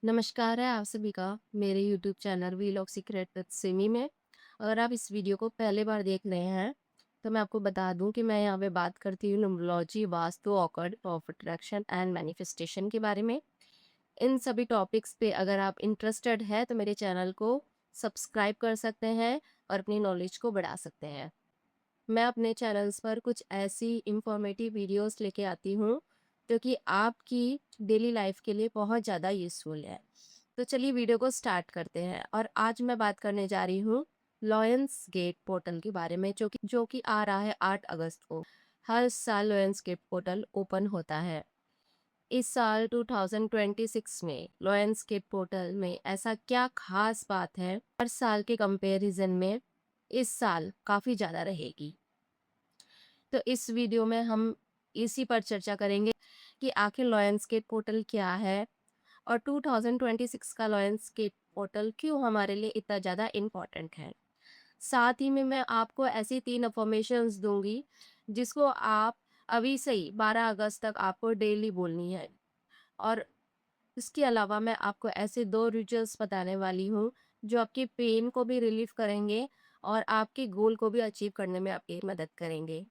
नमस्कार है आप सभी का मेरे YouTube channel vlog secret with Simi में। अगर आप इस वीडियो को पहले बार देख रहे हैं तो मैं आपको बता दूं कि मैं यहाँ पे बात करती हूँ numerology, vastu, occult, of attraction and manifestation के बारे में। इन सभी टॉपिक्स पे अगर आप इंटरेस्टेड है तो मेरे चैनल को सब्सक्राइब कर सकते हैं और अपनी नॉलेज को बढ़ा सकते हैं। मैं अपने चैनल्स पर कुछ ऐसी इंफॉर्मेटिव वीडियोस लेके आती हूँ जो कि आपकी डेली लाइफ के लिए बहुत ज़्यादा यूज़फुल है। तो चलिए वीडियो को स्टार्ट करते हैं और आज मैं बात करने जा रही हूँ लॉयंस गेट पोर्टल के बारे में जो कि आ रहा है 8 अगस्त को। हर साल लॉयंस गेट पोर्टल ओपन होता है। इस साल 2026 में लॉयंस गेट पोर्टल में ऐसा क्या खास बात है हर साल के कंपैरिजन में इस साल काफ़ी ज़्यादा रहेगी। तो इस वीडियो में हम इसी पर चर्चा करेंगे कि आखिर लॉयंस गेट पोर्टल क्या है और 2026 का लॉयंस गेट पोर्टल क्यों हमारे लिए इतना ज़्यादा इम्पोर्टेंट है। साथ ही में मैं आपको ऐसी 3 अफ़र्मेशंस दूंगी जिसको आप अभी से ही 12 अगस्त तक आपको डेली बोलनी है। और इसके अलावा मैं आपको ऐसे 2 रिचुअल्स बताने वाली हूँ जो आपके पेन को भी रिलीफ करेंगे और आपके गोल को भी अचीव करने में आपकी मदद करेंगे।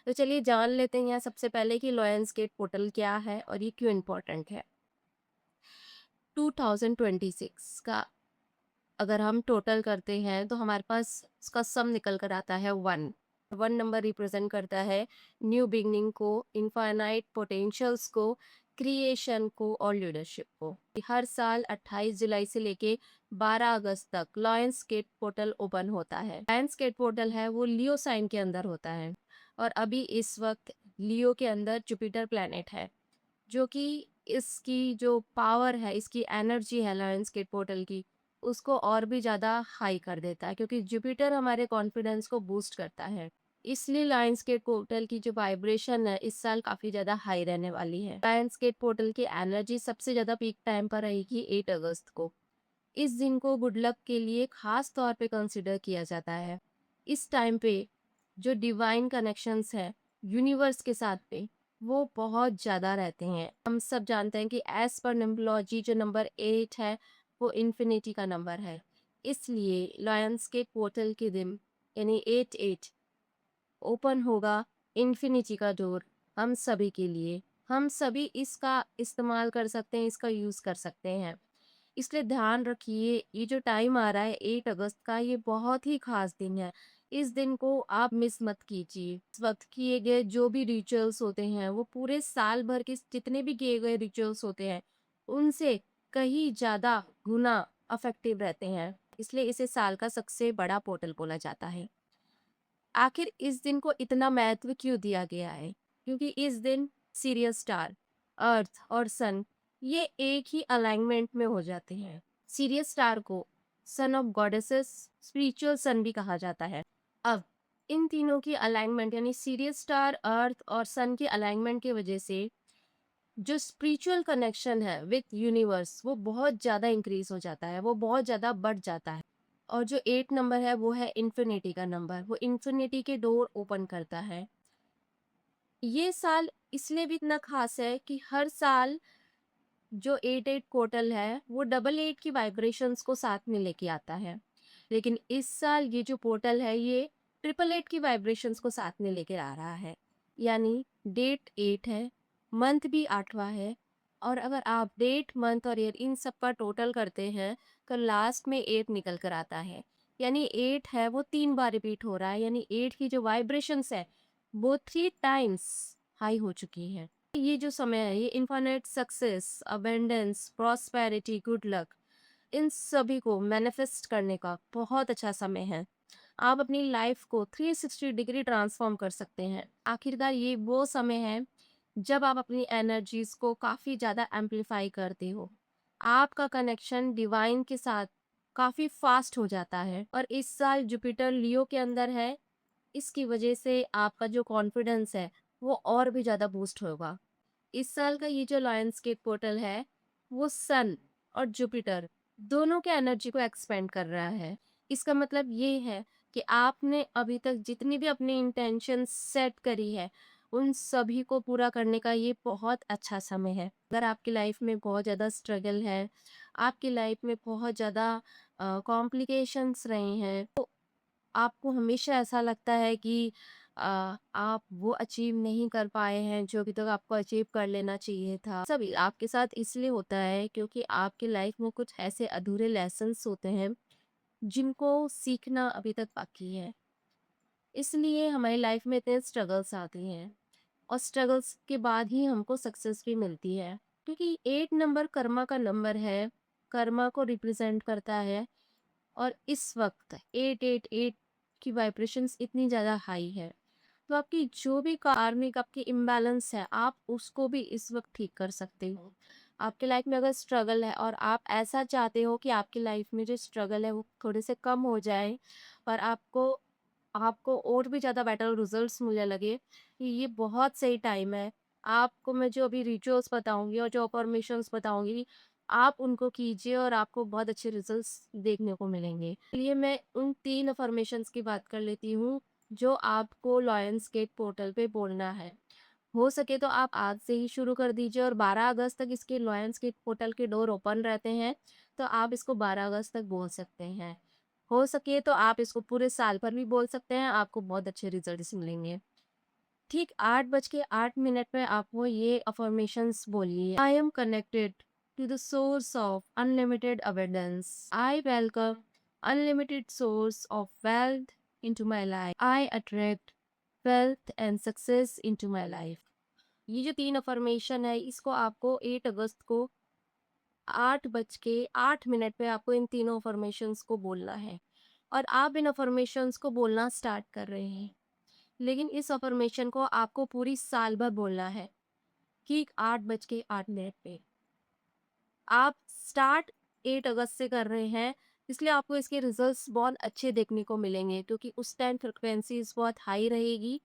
तो चलिए जान लेते हैं सबसे पहले कि लॉयंस गेट पोर्टल क्या है और ये क्यों इम्पोर्टेंट है। 2026 का अगर हम टोटल करते हैं तो हमारे पास इसका सम निकल कर आता है 1। 1 नंबर रिप्रेजेंट करता है न्यू बिगनिंग को, इनफाइनाइट पोटेंशियल्स को, क्रिएशन को और लीडरशिप को। हर साल 28 जुलाई से लेके 12 अगस्त तक लॉयंस गेट पोर्टल ओपन होता है। लॉयंस गेट पोर्टल है वो लियो साइन के अंदर होता है और अभी इस वक्त लियो के अंदर जुपिटर प्लैनेट है जो कि इसकी जो पावर है, इसकी एनर्जी है लॉयंस गेट पोर्टल की, उसको और भी ज़्यादा हाई कर देता है क्योंकि जुपिटर हमारे कॉन्फिडेंस को बूस्ट करता है। इसलिए लायंस गेट पोर्टल की जो वाइब्रेशन है इस साल काफ़ी ज़्यादा हाई रहने वाली है। लायंस गेट पोर्टल की एनर्जी सबसे ज़्यादा पीक टाइम पर रहेगी 8 अगस्त को। इस दिन को गुड लक के लिए खास तौर पे कंसिडर किया जाता है। इस टाइम पे जो डिवाइन कनेक्शंस है यूनिवर्स के साथ पे वो बहुत ज़्यादा रहते हैं। हम सब जानते हैं कि एज पर न्यूमरोलॉजी जो नंबर 8 है वो इन्फिनिटी का नंबर है। इसलिए लॉयंस के पोर्टल के दिन यानी 8-8 ओपन होगा इन्फिनिटी का डोर हम सभी के लिए। हम सभी इसका इस्तेमाल कर सकते हैं, इसका यूज़ कर सकते हैं। इसलिए ध्यान रखिए ये जो टाइम आ रहा है 8 अगस्त का ये बहुत ही खास दिन है। इस दिन को आप मिस मत कीजिए। इस वक्त किए गए जो भी रिचुअल्स होते हैं वो पूरे साल भर के जितने भी किए गए रिचुअल्स होते हैं उनसे कहीं ज़्यादा गुना अफेक्टिव रहते हैं। इसलिए इसे साल का सबसे बड़ा पोर्टल बोला जाता है। आखिर इस दिन को इतना महत्व क्यों दिया गया है? क्योंकि इस दिन सीरियस स्टार, अर्थ और सन ये एक ही अलाइनमेंट में हो जाते हैं। सीरियस स्टार को son of goddesses, spiritual son भी कहा जाता है। अब इन तीनों की अलाइनमेंट यानी सीरियस स्टार, अर्थ और सन की अलाइनमेंट की वजह से जो स्पिरिचुअल कनेक्शन है विथ यूनिवर्स वो बहुत ज़्यादा इंक्रीज हो जाता है, वो बहुत ज़्यादा बढ़ जाता है। और जो 8 नंबर है वो है इन्फिनिटी का नंबर, वो इन्फिनिटी के डोर ओपन करता है। ये साल इसलिए भी इतना खास है कि हर साल जो 8-8 पोर्टल है वो डबल 8 की वाइब्रेशंस को साथ में लेके आता है। लेकिन इस साल ये जो पोर्टल है ये ट्रिपल 8 की वाइब्रेशंस को साथ में लेकर आ रहा है। यानी डेट 8 है, मंथ भी 8वां है और अगर आप डेट, मंथ और ईयर इन सब का टोटल करते हैं तो लास्ट में 8 निकल कर आता है। यानी 8 है वो 3 बार रिपीट हो रहा है, यानी 8 की जो वाइब्रेशंस है वो 3 टाइम्स हाई हो चुकी है। ये जो समय है ये infinite success, abundance, prosperity, good luck इन सभी को मैनिफेस्ट करने का बहुत अच्छा समय है। आप अपनी लाइफ को 360 डिग्री ट्रांसफॉर्म कर सकते हैं। आखिरकार ये वो समय है जब आप अपनी एनर्जीज को काफ़ी ज़्यादा एम्पलीफाई करते हो। आपका कनेक्शन डिवाइन के साथ काफ़ी फास्ट हो जाता है और इस साल जुपिटर लियो के अंदर है। इसकी वजह से आपका जो कॉन्फिडेंस है वो और भी ज़्यादा बूस्ट होगा। इस साल का ये जो लायंसगेट पोर्टल है वो सन और जुपिटर दोनों के एनर्जी को एक्सपेंड कर रहा है। इसका मतलब ये है कि आपने अभी तक जितनी भी अपनी इंटेंशन सेट करी है उन सभी को पूरा करने का ये बहुत अच्छा समय है। अगर आपकी लाइफ में बहुत ज़्यादा स्ट्रगल है, आपकी लाइफ में बहुत ज़्यादा कॉम्प्लिकेशंस रहे हैं, तो आपको हमेशा ऐसा लगता है कि आप वो अचीव नहीं कर पाए हैं जो अभी तक आपको अचीव कर लेना चाहिए था। सभी आपके साथ इसलिए होता है क्योंकि आपकी लाइफ में कुछ ऐसे अधूरे लेसन्स होते हैं जिनको सीखना अभी तक बाकी है। इसलिए हमारी लाइफ में इतने स्ट्रगल्स आते हैं और स्ट्रगल्स के बाद ही हमको सक्सेस भी मिलती है। क्योंकि 8 नंबर कर्मा का नंबर है, कर्मा को रिप्रेजेंट करता है और इस वक्त 888 की वाइब्रेशंस इतनी ज़्यादा हाई है। तो आपकी जो भी कार्मिक आपकी इम्बैलेंस है, आप उसको भी इस वक्त ठीक कर सकते हो। आपके लाइफ में अगर स्ट्रगल है और आप ऐसा चाहते हो कि आपकी लाइफ में जो स्ट्रगल है वो थोड़े से कम हो जाए और आपको आपको और भी ज़्यादा बेटर रिजल्ट्स मिलने लगे, ये बहुत सही टाइम है। आपको मैं जो अभी रिचुअल्स बताऊंगी और जो अफर्मेशंस बताऊंगी, आप उनको कीजिए और आपको बहुत अच्छे रिजल्ट्स देखने को मिलेंगे। चलिए मैं उन 3 अफर्मेशंस की बात कर लेती हूँ जो आपको लॉयंस गेट पोर्टल पे बोलना है। हो सके तो आप आज से ही शुरू कर दीजिए और 12 अगस्त तक इसके लॉयंस गेट पोर्टल के डोर ओपन रहते हैं, तो आप इसको 12 अगस्त तक बोल सकते हैं। हो सके तो आप इसको पूरे साल भर भी बोल सकते हैं, आपको बहुत अच्छे रिजल्ट्स मिलेंगे। ठीक 8:08 पे आप वो ये अफर्मेशंस बोलिए। I am connected to the source of unlimited abundance. I welcome unlimited source of wealth into my life. I attract wealth and success into my life. ये जो 3 अफर्मेशन है इसको आपको 8 अगस्त को 8:08 पे आपको इन तीनों अफर्मेशंस को बोलना है और आप इन अफर्मेशंस को बोलना स्टार्ट कर रहे हैं। लेकिन इस अफर्मेशन को आपको पूरी साल भर बोलना है, ठीक 8:08 पे। आप स्टार्ट 8 अगस्त से कर रहे हैं, इसलिए आपको इसके रिजल्ट्स बहुत अच्छे देखने को मिलेंगे क्योंकि उस टाइम फ्रिक्वेंसीज बहुत हाई रहेगी,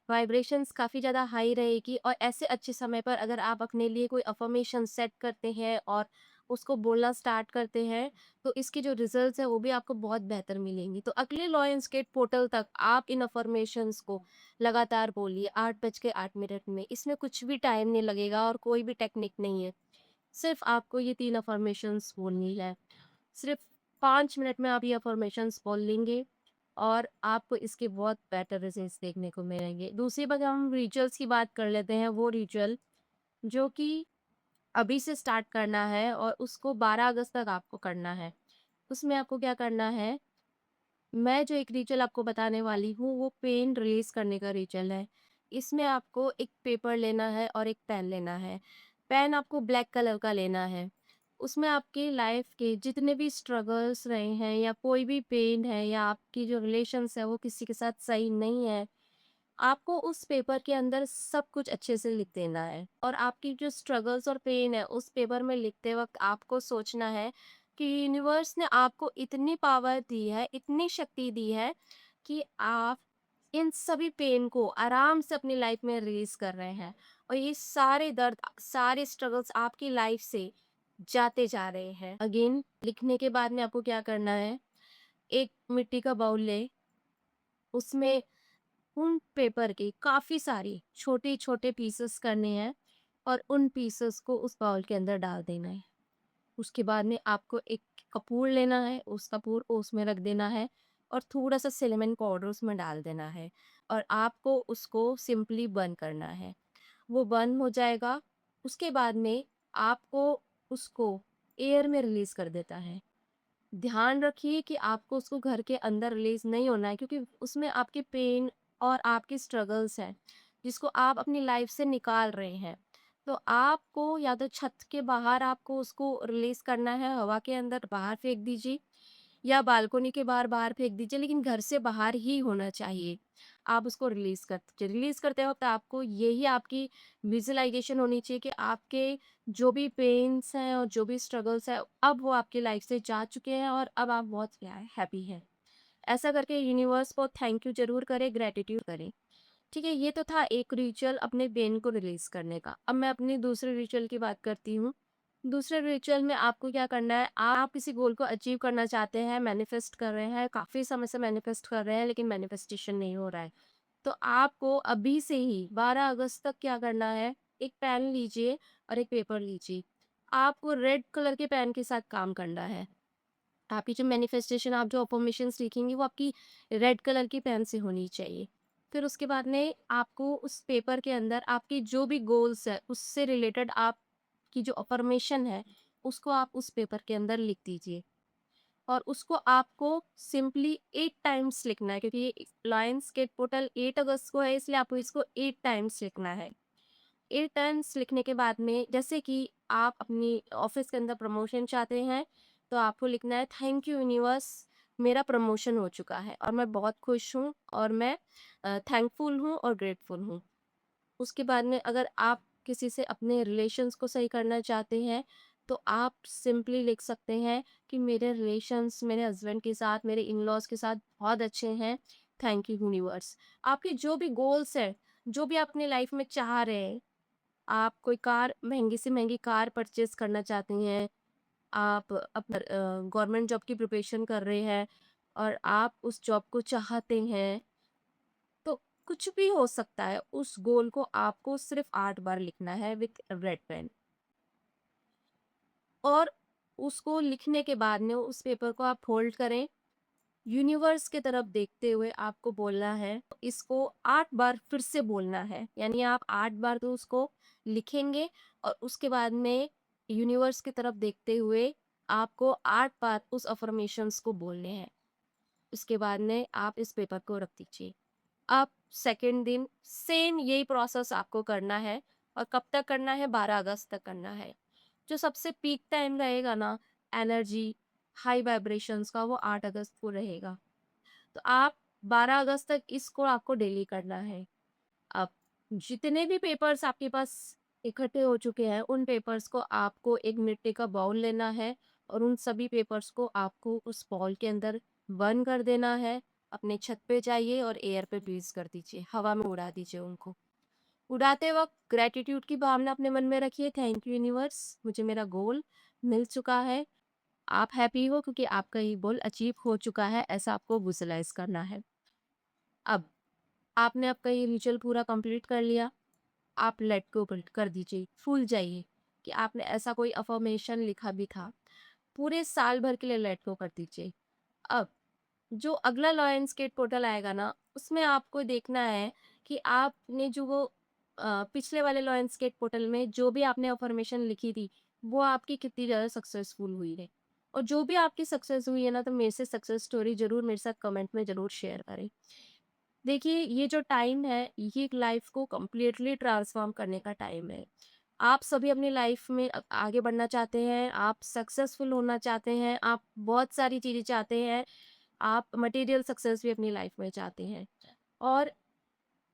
वाइब्रेशंस काफ़ी ज़्यादा हाई रहेगी और ऐसे अच्छे समय पर अगर आप अपने लिए कोई अफर्मेशन सेट करते हैं और उसको बोलना स्टार्ट करते हैं, तो इसके जो रिजल्ट्स हैं वो भी आपको बहुत बेहतर मिलेंगी। तो अगले लॉयंस गेट पोर्टल तक आप इन अफर्मेशंस को लगातार बोलिए 8:08 में। इसमें कुछ भी टाइम नहीं लगेगा और कोई भी टेक्निक नहीं है। सिर्फ आपको ये 3 अफ़र्मेशंस बोलनी है। सिर्फ 5 मिनट में आप ये अफ़र्मेशंस बोल लेंगे और आपको इसके बहुत बेटर रिज़ल्ट्स देखने को मिलेंगे। दूसरी बात हम रिचुअल्स की बात कर लेते हैं, वो रिचुअल जो कि अभी से स्टार्ट करना है और उसको 12 अगस्त तक आपको करना है। उसमें आपको क्या करना है, मैं जो एक रिचुअल आपको बताने वाली हूँ वो पेन रिलीज़ करने का रिचुअल है। इसमें आपको एक पेपर लेना है और एक पेन लेना है। पेन आपको ब्लैक कलर का लेना है। उसमें आपकी लाइफ़ के जितने भी स्ट्रगल्स रहे हैं या कोई भी पेन है या आपकी जो रिलेशन्स है वो किसी के साथ सही नहीं है, आपको उस पेपर के अंदर सब कुछ अच्छे से लिख देना है और आपकी जो स्ट्रगल्स और पेन है उस पेपर में लिखते वक्त आपको सोचना है कि यूनिवर्स ने आपको इतनी पावर दी है, इतनी शक्ति दी है कि आप इन सभी पेन को आराम से अपनी लाइफ में रिलीज कर रहे हैं और ये सारे दर्द, सारे स्ट्रगल्स आपकी लाइफ से जाते जा रहे हैं। अगेन लिखने के बाद में आपको क्या करना है, एक मिट्टी का बाउल ले, उसमें उन पेपर के काफ़ी सारी छोटे-छोटे पीसेस करने हैं और उन पीसेस को उस बाउल के अंदर डाल देना है। उसके बाद में आपको एक कपूर लेना है, उस कपूर को उसमें रख देना है और थोड़ा-सा सिनेमन पाउडर उसमें डाल देना है और आपको उसको सिंपली बर्न करना है। वो बर्न हो जाएगा, उसके बाद में आपको उसको एयर में रिलीज़ कर देता है। ध्यान रखिए कि आपको उसको घर के अंदर रिलीज़ नहीं होना है क्योंकि उसमें आपके पेन और आपकी स्ट्रगल्स हैं, जिसको आप अपनी लाइफ से निकाल रहे हैं। तो आपको या तो छत के बाहर आपको उसको रिलीज़ करना है, हवा के अंदर बाहर फेंक दीजिए या बालकनी के बाहर बाहर फेंक दीजिए, लेकिन घर से बाहर ही होना चाहिए। आप उसको रिलीज़ करते वक़्त आपको यही आपकी विज़ुअलाइज़ेशन होनी चाहिए कि आपके जो भी पेन्स हैं और जो भी स्ट्रगल्स हैं, अब वो आपकी लाइफ से जा चुके हैं और अब आप बहुत क्या है, हैप्पी हैं। ऐसा करके यूनिवर्स को थैंक यू ज़रूर करें, ग्रैटिट्यूड करें। ठीक है, ये तो था एक रिचुअल अपने पेन को रिलीज़ करने का। अब मैं अपनी दूसरे रिचुअल की बात करती हूँ। दूसरे रिचुअल में आपको क्या करना है, आप किसी गोल को अचीव करना चाहते हैं, मैनिफेस्ट कर रहे हैं, काफ़ी समय से मैनिफेस्ट कर रहे हैं लेकिन मैनिफेस्टेशन नहीं हो रहा है। तो आपको अभी से ही 12 अगस्त तक क्या करना है, एक पेन लीजिए और एक पेपर लीजिए। आपको रेड कलर के पेन के साथ काम करना है। आपकी जो मैनिफेस्टेशन, आप जो अफ़र्मेशंस लिखेंगी, वो आपकी रेड कलर की पेन से होनी चाहिए। फिर उसके बाद में आपको उस पेपर के अंदर आपकी जो भी गोल्स है, उससे रिलेटेड आपकी जो अफ़र्मेशन है, उसको आप उस पेपर के अंदर लिख दीजिए। और उसको आपको सिंपली 8 टाइम्स लिखना है, क्योंकि ये लायंस गेट पोर्टल 8 अगस्त को है, इसलिए आपको इसको 8 टाइम्स लिखना है। 8 टाइम्स लिखने के बाद में, जैसे कि आप अपनी ऑफिस के अंदर प्रमोशन चाहते हैं, तो आपको लिखना है, थैंक यू यूनिवर्स, मेरा प्रमोशन हो चुका है और मैं बहुत खुश हूँ और मैं थैंकफुल हूँ और ग्रेटफुल हूँ। उसके बाद में अगर आप किसी से अपने रिलेशंस को सही करना चाहते हैं, तो आप सिंपली लिख सकते हैं कि मेरे रिलेशंस मेरे हस्बैंड के साथ, मेरे इन-लॉज़ के साथ बहुत अच्छे हैं, थैंक यू यूनिवर्स। आपके जो भी गोल्स हैं, जो भी आप अपनी लाइफ में चाह रहे हैं, आप कोई कार, महँगी से महँगी कार परचेज़ करना चाहते हैं, आप गवर्नमेंट जॉब की प्रिपरेशन कर रहे हैं और आप उस जॉब को चाहते हैं, तो कुछ भी हो सकता है, उस गोल को आपको सिर्फ़ 8 बार लिखना है विथ रेड पेन। और उसको लिखने के बाद में उस पेपर को आप फ़ोल्ड करें, यूनिवर्स की तरफ देखते हुए आपको बोलना है, इसको 8 बार फिर से बोलना है। यानी आप 8 बार तो उसको लिखेंगे और उसके बाद में यूनिवर्स की तरफ देखते हुए आपको 8 बार उस अफ़र्मेशंस को बोलने हैं। उसके बाद में आप इस पेपर को रख दीजिए। अब सेकंड दिन सेम यही प्रोसेस आपको करना है और कब तक करना है, 12 अगस्त तक करना है। जो सबसे पीक टाइम रहेगा ना, एनर्जी, हाई वाइब्रेशंस का, वो 8 अगस्त को रहेगा। तो आप 12 अगस्त तक इसको आपको डेली करना है। अब जितने भी पेपर्स आपके पास इकट्ठे हो चुके हैं, उन पेपर्स को आपको एक मिट्टी का बाउल लेना है और उन सभी पेपर्स को आपको उस बाउल के अंदर बर्न कर देना है। अपने छत पे जाइए और एयर पे ब्रीज़ कर दीजिए, हवा में उड़ा दीजिए उनको। उड़ाते वक़्त ग्रैटिट्यूड की भावना अपने मन में रखिए, थैंक यू यूनिवर्स, मुझे मेरा गोल मिल चुका है। आप हैप्पी हो क्योंकि आपका ये गोल अचीव हो चुका है, ऐसा आपको विजुअलाइज़ करना है। अब आपने आपका ये रिचुअल पूरा कंप्लीट कर लिया, आप लेट गो कर दीजिए, भूल जाइए कि आपने ऐसा कोई अफ़र्मेशन लिखा भी था। पूरे साल भर के लिए लेट गो कर दीजिए। अब जो अगला लायंसगेट पोर्टल आएगा ना, उसमें आपको देखना है कि आपने जो वो पिछले वाले लायंसगेट पोर्टल में जो भी आपने अफ़र्मेशन लिखी थी, वो आपकी कितनी ज़्यादा सक्सेसफुल हुई है। और जो भी आपकी सक्सेस हुई है ना, तो मेरे से सक्सेस स्टोरी ज़रूर मेरे साथ कमेंट में ज़रूर शेयर करें। देखिए, ये जो टाइम है, ये लाइफ को कंप्लीटली ट्रांसफॉर्म करने का टाइम है। आप सभी अपनी लाइफ में आगे बढ़ना चाहते हैं, आप सक्सेसफुल होना चाहते हैं, आप बहुत सारी चीज़ें चाहते हैं, आप मटेरियल सक्सेस भी अपनी लाइफ में चाहते हैं। और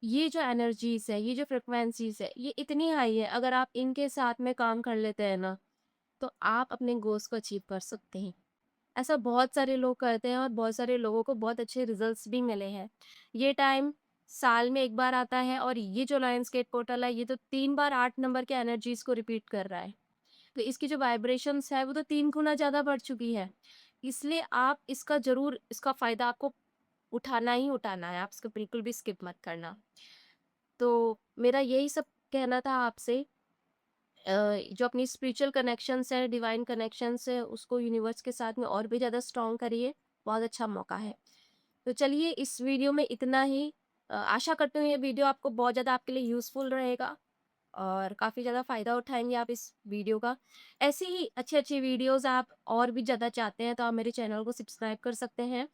ये जो एनर्जीज़ है, ये जो फ्रीक्वेंसीज़ है, ये इतनी हाई है, अगर आप इनके साथ में काम कर लेते हैं ना, तो आप अपने गोल्स को अचीव कर सकते हैं। ऐसा बहुत सारे लोग करते हैं और बहुत सारे लोगों को बहुत अच्छे रिजल्ट्स भी मिले हैं। ये टाइम साल में 1 बार आता है और ये जो लायंसगेट पोर्टल है, ये तो 3 बार 8 नंबर के एनर्जीज़ को रिपीट कर रहा है। तो इसकी जो वाइब्रेशंस है, वो तो 3 गुना ज़्यादा बढ़ चुकी है। इसलिए आप इसका ज़रूर, इसका फ़ायदा आपको उठाना ही उठाना है, आप इसको बिल्कुल भी स्किप मत करना। तो मेरा यही सब कहना था आपसे। जो अपनी स्पिरिचुअल कनेक्शंस हैं, डिवाइन कनेक्शंस हैं, उसको यूनिवर्स के साथ में और भी ज़्यादा स्ट्रॉन्ग करिए, बहुत अच्छा मौका है। तो चलिए, इस वीडियो में इतना ही। आशा करती हूँ ये वीडियो आपको बहुत ज़्यादा आपके लिए यूज़फुल रहेगा और काफ़ी ज़्यादा फ़ायदा उठाएँगे आप इस वीडियो का। ऐसी ही अच्छी-अच्छी वीडियोज़ आप और भी ज़्यादा चाहते हैं, तो आप मेरे चैनल को सब्सक्राइब कर सकते हैं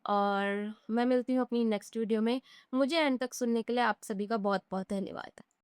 और मैं मिलती हूँ अपनी नेक्स्ट वीडियो में। मुझे एंड तक सुनने के लिए आप सभी का बहुत-बहुत धन्यवाद।